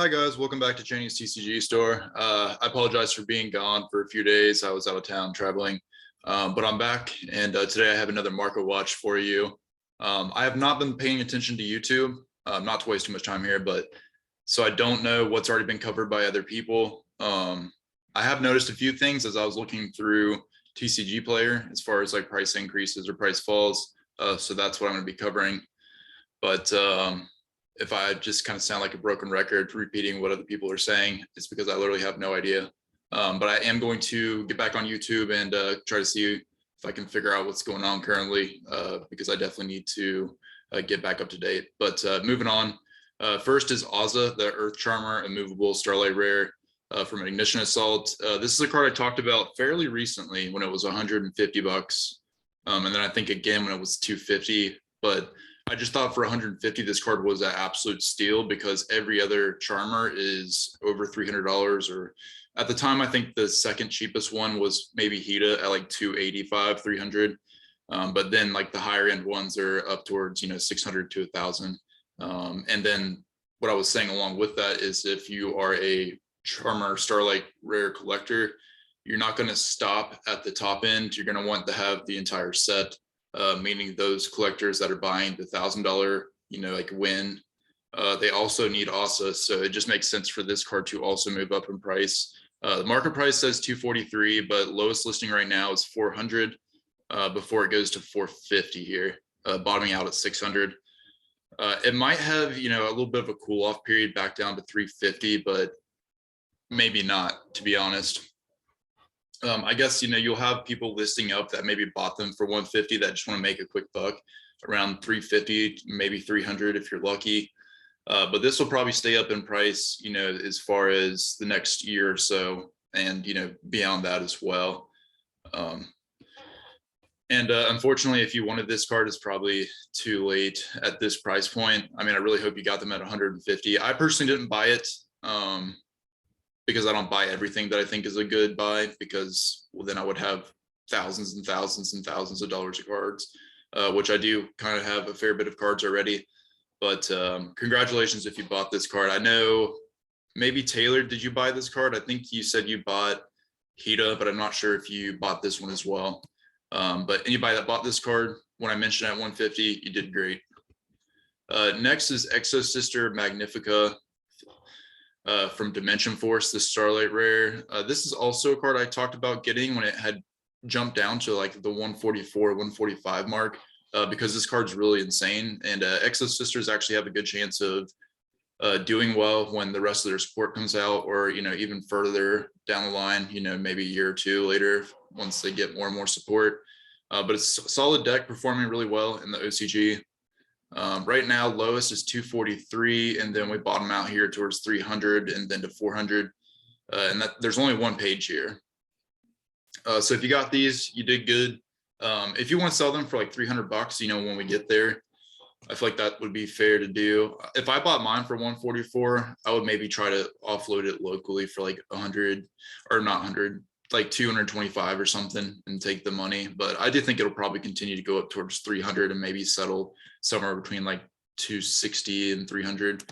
Hi guys, welcome back to Cheney's TCG store. I apologize for being gone for a few days. I was out of town traveling, but I'm back, and today I have another market watch for you. I have not been paying attention to YouTube, not to waste too much time here, but so I don't know what's already been covered by other people. I have noticed a few things as I was looking through TCG Player as far as like price increases or price falls. So that's what I'm going to be covering. But if I just kind of sound like a broken record repeating what other people are saying, it's because I literally have no idea. But I am going to get back on YouTube and try to see if I can figure out what's going on currently, because I definitely need to get back up to date. But moving on, first is Ozza, the Earth Charmer, immovable Starlight Rare from Ignition Assault. This is a card I talked about fairly recently when it was 150 bucks. And then I think again when it was 250, but I just thought for 150, this card was an absolute steal because every other Charmer is over $300. Or at the time, I think the second cheapest one was maybe Hida at like 285, 300. But then like the higher end ones are up towards 600 to 1,000. And then what I was saying along with that is if you are a Charmer Starlight Rare collector, you're not going to stop at the top end. You're going to want to have the entire set. Meaning those collectors that are buying the $1,000, like win. They also need Ozza, so it just makes sense for this card to also move up in price. The market price says 243, but lowest listing right now is 400 before it goes to 450 here, bottoming out at 600. It might have, a little bit of a cool off period back down to 350, but maybe not, to be honest. I guess, you'll have people listing up that maybe bought them for 150 that just want to make a quick buck around 350, maybe 300 if you're lucky. But this will probably stay up in price, as far as the next year or so, and, beyond that as well. Unfortunately, if you wanted this card, it's probably too late at this price point. I mean, I really hope you got them at 150. I personally didn't buy it. Because I don't buy everything that I think is a good buy, because then I would have thousands and thousands and thousands of dollars of cards, which I do kind of have a fair bit of cards already. But congratulations if you bought this card. I know maybe Taylor, did you buy this card? I think you said you bought Hida, but I'm not sure if you bought this one as well. But anybody that bought this card, when I mentioned at 150, you did great. Next is Exo Sister Magnifica. From Dimension Force, the Starlight Rare. This is also a card I talked about getting when it had jumped down to like the 144, 145 mark, because this card's really insane. And Exo Sisters actually have a good chance of doing well when the rest of their support comes out, or even further down the line, maybe a year or two later once they get more and more support. But it's a solid deck, performing really well in the OCG. Right now, lowest is 243, and then we bottom out here towards 300 and then to 400. And that there's only one page here. So if you got these, you did good. If you want to sell them for like 300 bucks, when we get there, I feel like that would be fair to do. If I bought mine for 144, I would maybe try to offload it locally for like 100, or not 100, like 225 or something, and take the money. But I do think it'll probably continue to go up towards 300 and maybe settle somewhere between like 260 and 300.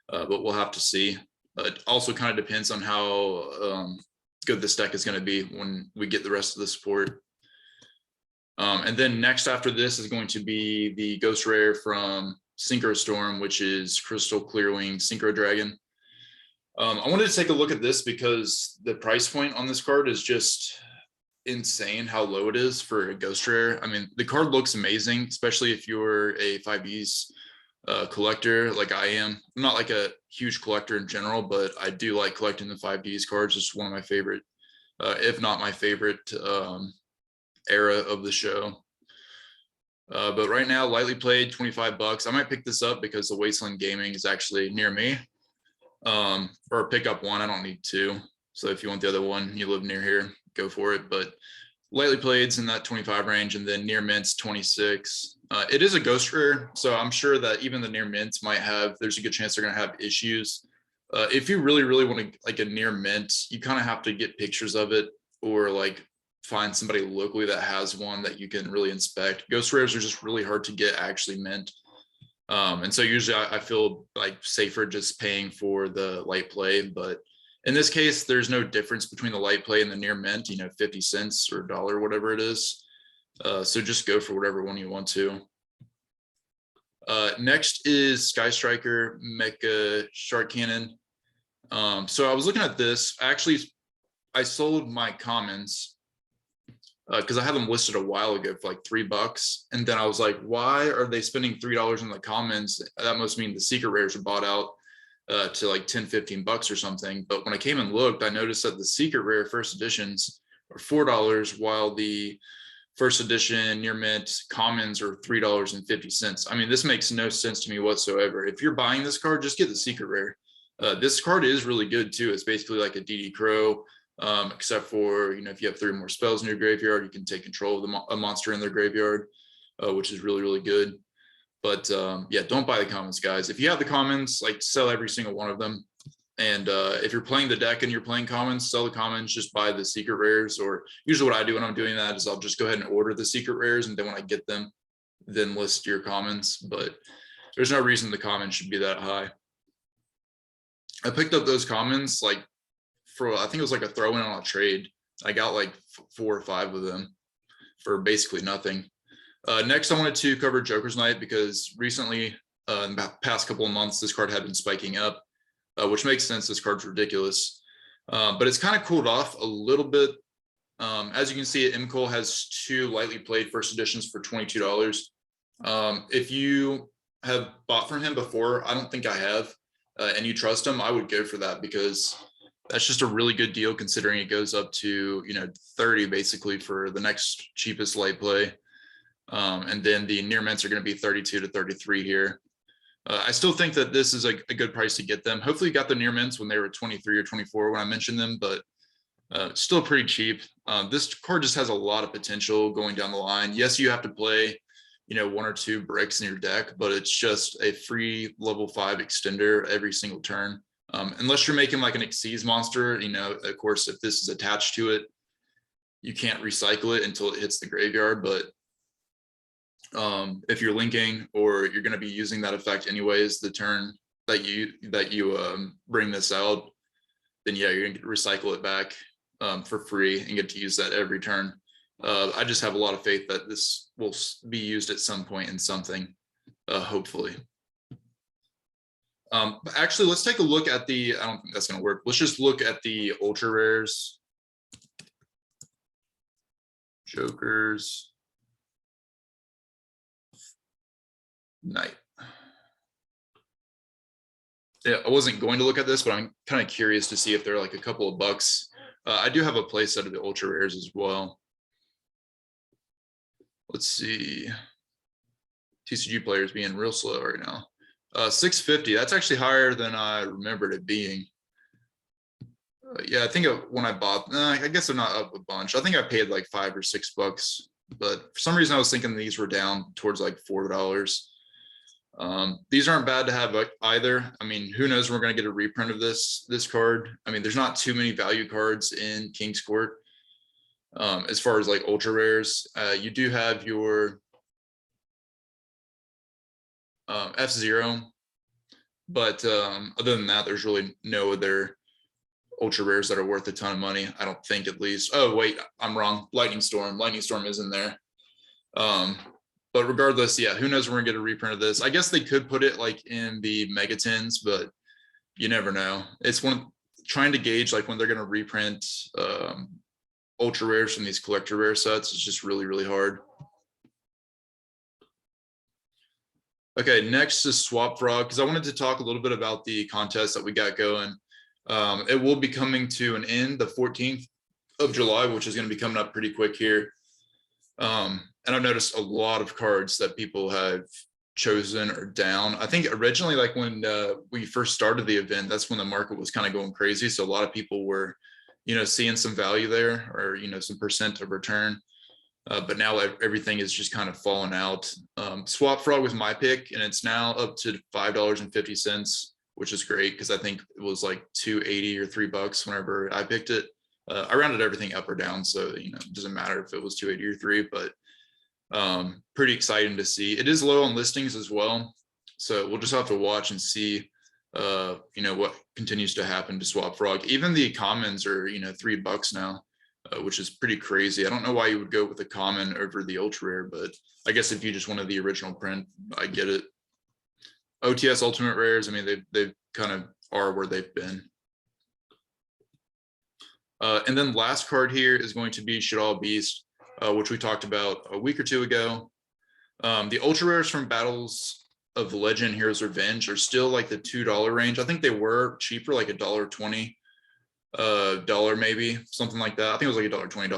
But we'll have to see. It also kind of depends on how good this deck is going to be when we get the rest of the support. And then next after this is going to be the Ghost Rare from Synchro Storm, which is Crystal Clearwing Synchro Dragon. I wanted to take a look at this because the price point on this card is just insane how low it is for a Ghost Rare. I mean, the card looks amazing, especially if you're a 5Ds collector like I am. I'm not like a huge collector in general, but I do like collecting the 5Ds cards. It's one of my favorite, if not my favorite era of the show. But right now, lightly played, 25 bucks. I might pick this up because the Wasteland Gaming is actually near me. Or pick up one, I don't need two. So if you want the other one, you live near here, go for it. But lightly played's in that 25 range, and then near mint's 26. It is a Ghost Rare, so I'm sure that even the near mints might have, there's a good chance they're gonna have issues. If you really, really want to like a near mint, you kind of have to get pictures of it, or like find somebody locally that has one that you can really inspect. Ghost Rares are just really hard to get actually mint. And so usually I feel like safer just paying for the light play, but in this case, there's no difference between the light play and the near mint, 50 cents or a dollar, whatever it is. So just go for whatever one you want to. Next is Sky Striker Mecha Shark Cannon. So I was looking at this. Actually, I sold my commons because I had them listed a while ago for like $3. And then I was like, why are they spending $3 on the commons? That must mean the secret rares are bought out to like 10, $15 or something. But when I came and looked, I noticed that the secret rare first editions are $4, while the first edition near mint commons are $3.50. I mean, this makes no sense to me whatsoever. If you're buying this card, just get the secret rare. This card is really good too. It's basically like a DD Crow, except for, if you have 3 more spells in your graveyard, you can take control of a monster in their graveyard, which is really, really good. But yeah, don't buy the commons, guys. If you have the commons, like, sell every single one of them. And if you're playing the deck and you're playing commons, sell the commons, just buy the secret rares. Or usually what I do when I'm doing that is I'll just go ahead and order the secret rares, and then when I get them, then list your commons. But there's no reason the commons should be that high. I picked up those commons like for, I think it was like a throw in on a trade. I got like 4 or 5 of them for basically nothing. Next, I wanted to cover Joker's Night because recently, in the past couple of months, this card had been spiking up, which makes sense. This card's ridiculous, but it's kind of cooled off a little bit. As you can see, MCole has 2 lightly played first editions for $22. If you have bought from him before, I don't think I have, and you trust him, I would go for that because that's just a really good deal considering it goes up to 30 basically for the next cheapest light play. And then the near mints are going to be 32 to 33 here. I still think that this is a good price to get them. Hopefully you got the near mints when they were 23 or 24 when I mentioned them, but still pretty cheap. This card just has a lot of potential going down the line. Yes, you have to play 1 or 2 bricks in your deck, but it's just a free level 5 extender every single turn. Unless you're making like an Xyz monster, of course, if this is attached to it, you can't recycle it until it hits the graveyard. But if you're linking or you're going to be using that effect anyways, the turn that you bring this out, then yeah, you're going to recycle it back for free and get to use that every turn. I just have a lot of faith that this will be used at some point in something, hopefully. But actually, let's take a look at the, I don't think that's going to work. Let's just look at the ultra rares. Joker's Night. Yeah, I wasn't going to look at this, but I'm kind of curious to see if they're like a couple of bucks. I do have a play set of the ultra rares as well. Let's see. TCG players being real slow right now. 650. That's actually higher than I remembered it being. Yeah, I think when I bought, I guess they're not up a bunch. I think I paid like $5 or $6, but for some reason I was thinking these were down towards like $4. These aren't bad to have either. I mean, who knows when we're going to get a reprint of this card. I mean, there's not too many value cards in King's Court. As far as like ultra rares, you do have your F-Zero, but other than that, there's really no other ultra rares that are worth a ton of money, I don't think, at least. Oh wait, I'm wrong. Lightning Storm is in there. But regardless, yeah, who knows when we're gonna get a reprint of this. I guess they could put it like in the mega tins, but you never know. It's trying to gauge like when they're gonna reprint ultra rares from these collector rare sets. It's just really, really hard. Okay, next is Swap Frog, because I wanted to talk a little bit about the contest that we got going. It will be coming to an end the 14th of July, which is going to be coming up pretty quick here. And I've noticed a lot of cards that people have chosen are down. I think originally, like when we first started the event, that's when the market was kind of going crazy. So a lot of people were, seeing some value there, or, some percent of return. But now everything is just kind of fallen out. Swap Frog was my pick, and it's now up to $5.50, which is great because I think it was like $2.80 or $3 whenever I picked it. I rounded everything up or down, so it doesn't matter if it was $2.80 or $3. But pretty exciting to see. It is low on listings as well. So we'll just have to watch and see, you know, what continues to happen to Swap Frog. Even the commons are, you know, $3 now, which is pretty crazy. I don't know why you would go with the common over the ultra rare, but I guess if you just wanted the original print, I get it. OTS ultimate rares, I mean, they kind of are where they've been. And then last card here is going to be Shaddoll Beast, which we talked about a week or two ago. The ultra rares from Battles of Legend Heroes Revenge are still like the $2 range. I think they were cheaper, like $1.20, dollar maybe, something like that. I think it was like $1.20,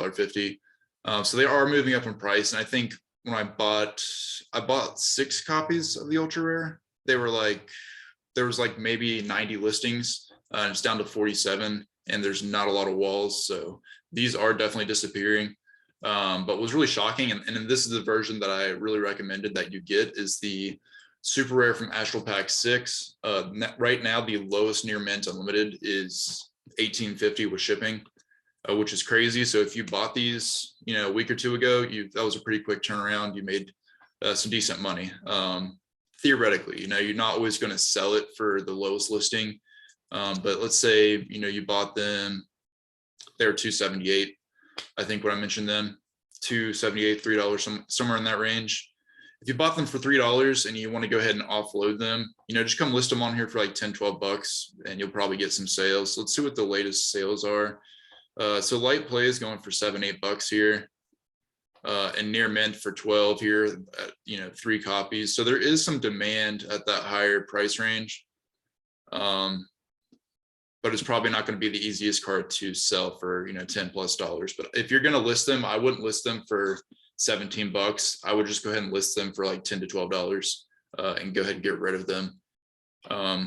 $1.50. So they are moving up in price. And I think when I bought 6 copies of the ultra rare. There was like maybe 90 listings, and it's down to 47, and there's not a lot of walls. So these are definitely disappearing. But what was really shocking, and this is the version that I really recommended that you get, is the super rare from Astral Pack 6. Right now, the lowest near mint unlimited is 1850 with shipping, which is crazy. So if you bought these, you know, a week or two ago, that was a pretty quick turnaround. You made some decent money. Theoretically, you know, you're not always going to sell it for the lowest listing. But let's say, you know, you bought them, they're $2.78. I think when I mentioned them, $2.78, $3, somewhere in that range. If you bought them for $3 and you want to go ahead and offload them, you know, just come list them on here for like 10, 12 bucks, and you'll probably get some sales. So let's see what the latest sales are. So light play is going for $7, $8 here. And near mint for 12 here, at, you know, 3 copies. So there is some demand at that higher price range. But it's probably not going to be the easiest card to sell for, you know, $10+ dollars. But if you're going to list them, I wouldn't list them for $17. I would just go ahead and list them for like $10 to $12, and go ahead and get rid of them. I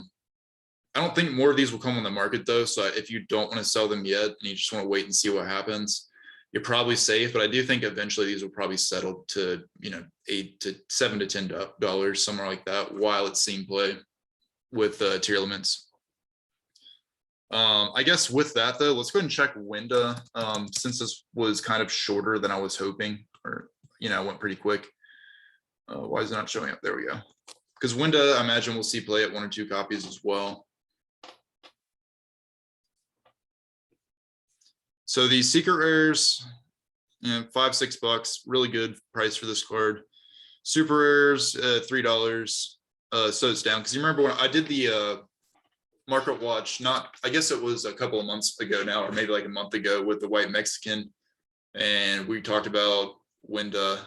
don't think more of these will come on the market though. So if you don't want to sell them yet and you just want to wait and see what happens, you're probably safe. But I do think eventually these will probably settle to, you know, $7 to $10, somewhere like that, while it's seeing play with tier elements. I guess with that though, let's go ahead and check Winda, since this was kind of shorter than I was hoping, or, you know, went pretty quick. Why is it not showing up? There we go. Because Winda, I imagine we'll see play at 1 or 2 copies as well. So these secret rares, you know, $5, $6, really good price for this card. Super rares, $3. So it's down, because you remember when I did the market watch, I guess it was a couple of months ago now, or maybe like a month ago, with the white Mexican, and we talked about Winda.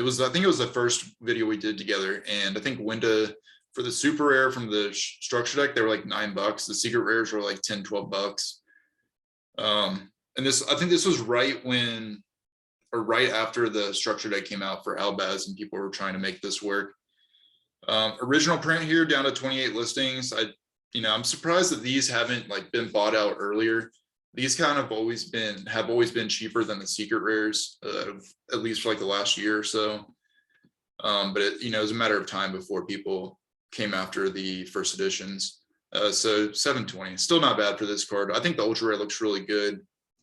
I think it was the first video we did together, and I think Winda, for the super rare from the structure deck, they were like $9. The secret rares were like $10, $12. And I think this was right after the structure deck came out for Albaz, and people were trying to make this work. Original print here down to 28 listings. I'm surprised that these haven't like been bought out earlier. These kind of have always been cheaper than the secret rares, at least for like the last year or so. But it was a matter of time before people came after the first editions. So 720, still not bad for this card. I think the ultra rare looks really good.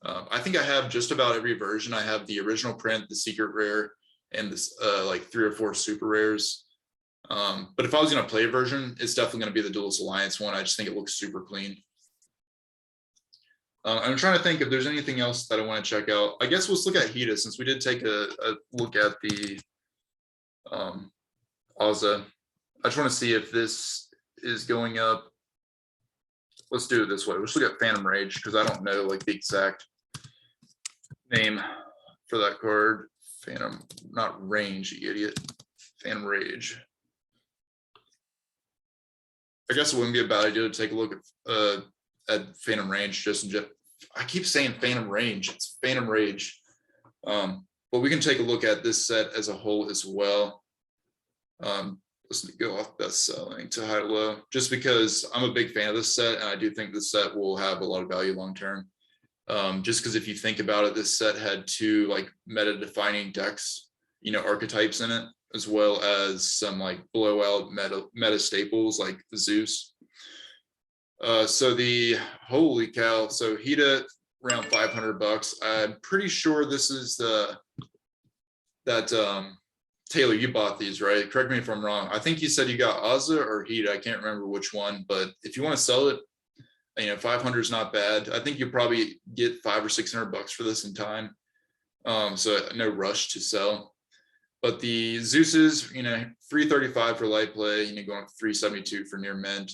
I think I have just about every version. I have the original print, the secret rare, and this like 3 or 4 super rares. But if I was going to play a version, it's definitely going to be the Duelist Alliance one. I just think it looks super clean. I'm trying to think if there's anything else that I want to check out. I guess let's look at Hida, since we did take a look at the Aza. I just want to see if this is going up. Let's do it this way. Let's look at Phantom Rage, because I don't know like the exact name for that card. Phantom, not range, you idiot. Phantom Rage. I guess it wouldn't be a bad idea to take a look at Phantom Range. I keep saying Phantom Range. It's Phantom Rage. But we can take a look at this set as a whole as well. Let's go off best selling to high to low, just because I'm a big fan of this set, and I do think this set will have a lot of value long term. Just because if you think about it, this set had 2 like meta defining decks, archetypes in it, as well as some like blowout meta staples like Zeus. So holy cow, so Hida around $500. I'm pretty sure this is that Taylor, you bought these, right? Correct me if I'm wrong. I think you said you got Ozza or Heat. I can't remember which one, but if you want to sell it, 500 is not bad. I think you probably get $500 or $600 for this in time. So no rush to sell. But the Zeus's, 335 for light play, going up to 372 for near mint.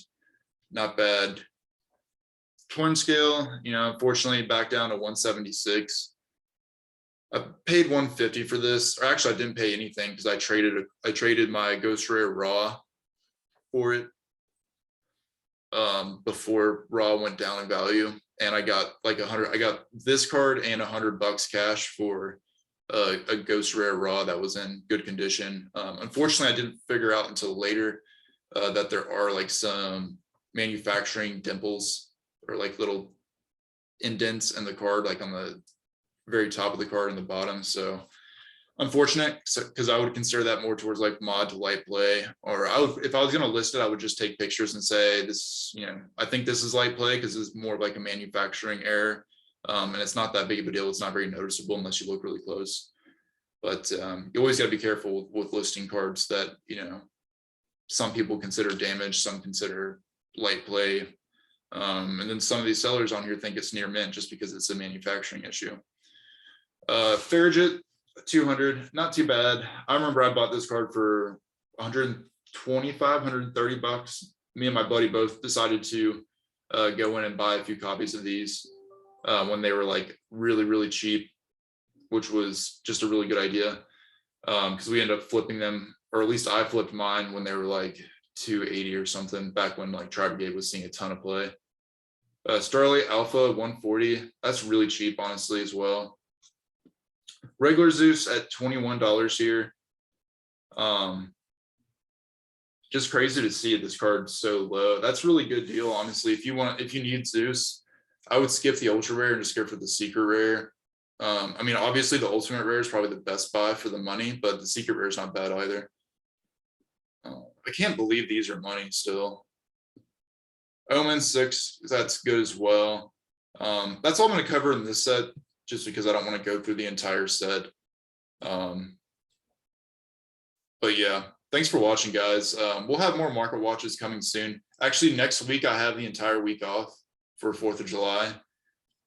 Not bad. Twin scale, unfortunately back down to 176. I paid 150 for this, or actually I didn't pay anything because I traded my Ghost Rare Raw for it before Raw went down in value, and I got like 100. I got this card and $100 cash for a Ghost Rare Raw that was in good condition. Unfortunately, I didn't figure out until later that there are like some manufacturing dimples or like little indents in the card, like on the very top of the card and the bottom. So unfortunate, because I would consider that more towards like mod to light play, or if I was going to list it, I would just take pictures and say this, I think this is light play because it's more like a manufacturing error. And it's not that big of a deal. It's not very noticeable unless you look really close. But you always got to be careful with listing cards that, some people consider damage, some consider light play. And then some of these sellers on here think it's near mint just because it's a manufacturing issue. Farragut 200, not too bad. I remember I bought this card for 125, 130 bucks. Me and my buddy both decided to go in and buy a few copies of these when they were like really, really cheap, which was just a really good idea because we ended up flipping them, or at least I flipped mine when they were like 280 or something back when like Tri-Brigade was seeing a ton of play. Starlight Alpha 140, that's really cheap honestly as well. Regular Zeus at $21 here. Just crazy to see this card so low. That's really good deal honestly. If you need Zeus, I would skip the ultra rare and just go for the secret rare. Obviously the ultimate rare is probably the best buy for the money, but the secret rare is not bad either. I can't believe these are money still. Omen 6, that's good as well. That's all I'm going to cover in this set, just because I don't want to go through the entire set. But yeah, thanks for watching, guys. We'll have more market watches coming soon. Actually, next week I have the entire week off for 4th of July.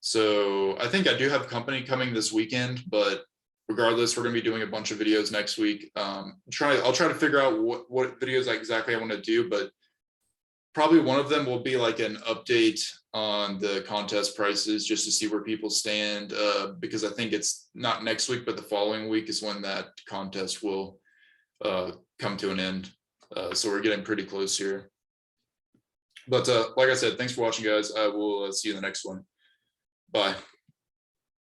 So I think I do have company coming this weekend, but regardless, we're going to be doing a bunch of videos next week. I'll try to figure out what videos exactly I want to do, but probably one of them will be like an update on the contest prices just to see where people stand, because I think it's not next week, but the following week is when that contest will come to an end. So we're getting pretty close here. But like I said, thanks for watching, guys. I will see you in the next one. Bye.